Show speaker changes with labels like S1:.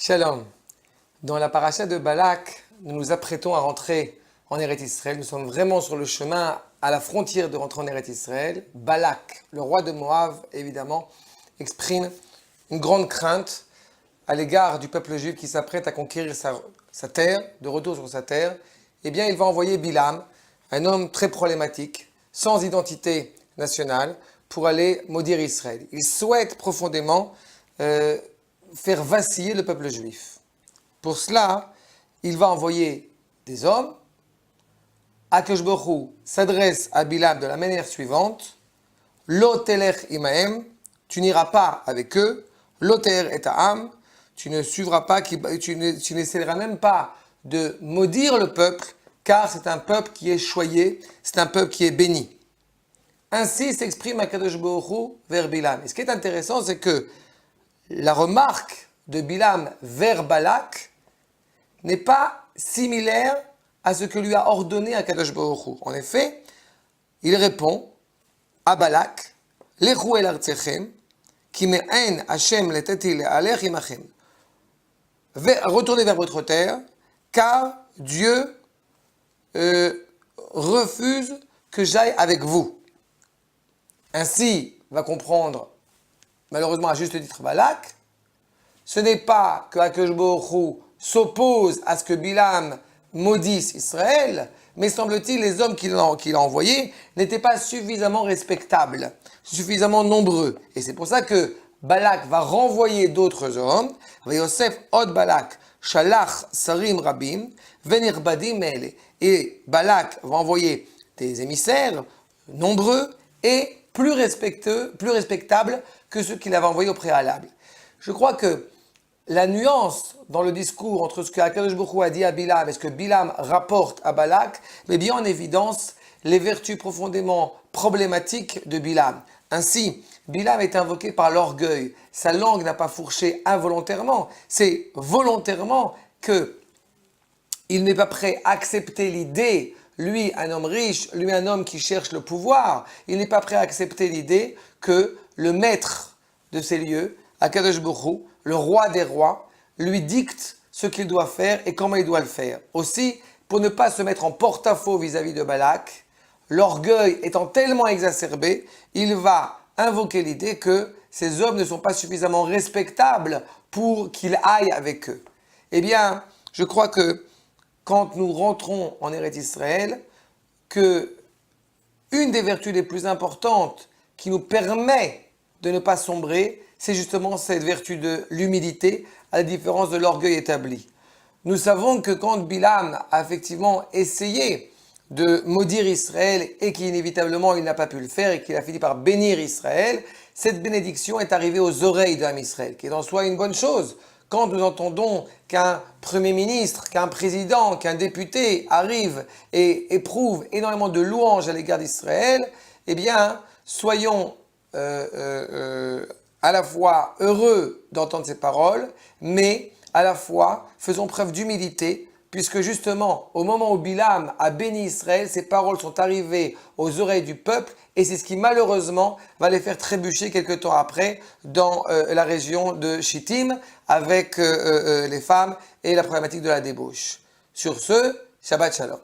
S1: Shalom. Dans la paracha de Balak, nous nous apprêtons à rentrer en Eretz Israël. Nous sommes vraiment sur le chemin à la frontière de rentrer en Eretz Israël. Balak, le roi de Moab, évidemment, exprime une grande crainte à l'égard du peuple juif qui s'apprête à conquérir sa terre, de retour sur sa terre. Eh bien, il va envoyer Bilam, un homme très problématique, sans identité nationale, pour aller maudire Israël. Il souhaite profondément faire vaciller le peuple juif. Pour cela, il va envoyer des hommes. Akadosh Baruch Hu s'adresse à Bilam de la manière suivante: Lo telech imahem, tu n'iras pas avec eux. Lo ter et ha'am, tu ne suivras pas, tu n'essaieras même pas de maudire le peuple, car c'est un peuple qui est choyé, c'est un peuple qui est béni. Ainsi s'exprime Akadosh Baruch Hu vers Bilam. Et ce qui est intéressant, c'est que la remarque de Bilam vers Balak n'est pas similaire à ce que lui a ordonné Akadosh Baruch Hu. En effet, il répond à Balak: Lechu el artechem, ki me'en Hashem leteti le'alech imachem. Retournez vers votre terre, car Dieu refuse que j'aille avec vous. Ainsi va comprendre, malheureusement à juste titre, Balak. Ce n'est pas que Akadosh Baruch Hu s'oppose à ce que Bilam maudisse Israël, mais semble-t-il, les hommes qu'il a envoyés n'étaient pas suffisamment respectables, suffisamment nombreux. Et c'est pour ça que Balak va renvoyer d'autres hommes. Yosef od Balak, shalach sarim rabim, venirbadim mele. Et Balak va envoyer des émissaires nombreux et plus respectables que ceux qu'il avait envoyés au préalable. Je crois que la nuance dans le discours entre ce que Akadosh Baruch Hu a dit à Bilam et ce que Bilam rapporte à Balak met bien en évidence les vertus profondément problématiques de Bilam. Ainsi, Bilam est invoqué par l'orgueil. Sa langue n'a pas fourché involontairement. C'est volontairement qu'il n'est pas prêt à accepter l'idée, lui un homme riche, lui un homme qui cherche le pouvoir, il n'est pas prêt à accepter l'idée que le maître de ces lieux, Akadosh Baruch Hu, le roi des rois, lui dicte ce qu'il doit faire et comment il doit le faire. Aussi, pour ne pas se mettre en porte-à-faux vis-à-vis de Balak, l'orgueil étant tellement exacerbé, il va invoquer l'idée que ces hommes ne sont pas suffisamment respectables pour qu'il aille avec eux. Eh bien, je crois que quand nous rentrons en Eretz Israël, que une des vertus les plus importantes qui nous permet de ne pas sombrer, c'est justement cette vertu de l'humilité, à la différence de l'orgueil établi. Nous savons que quand Bilam a effectivement essayé de maudire Israël et qu'inévitablement il n'a pas pu le faire et qu'il a fini par bénir Israël, cette bénédiction est arrivée aux oreilles de l'âme Israël, qui est en soi une bonne chose. Quand nous entendons qu'un Premier ministre, qu'un président, qu'un député arrive et éprouve énormément de louanges à l'égard d'Israël, eh bien, soyons à la fois heureux d'entendre ces paroles, mais à la fois faisons preuve d'humilité, puisque justement, au moment où Bilam a béni Israël, ces paroles sont arrivées aux oreilles du peuple, et c'est ce qui malheureusement va les faire trébucher quelque temps après dans la région de Shittim, avec les femmes et la problématique de la débauche. Sur ce, Shabbat Shalom.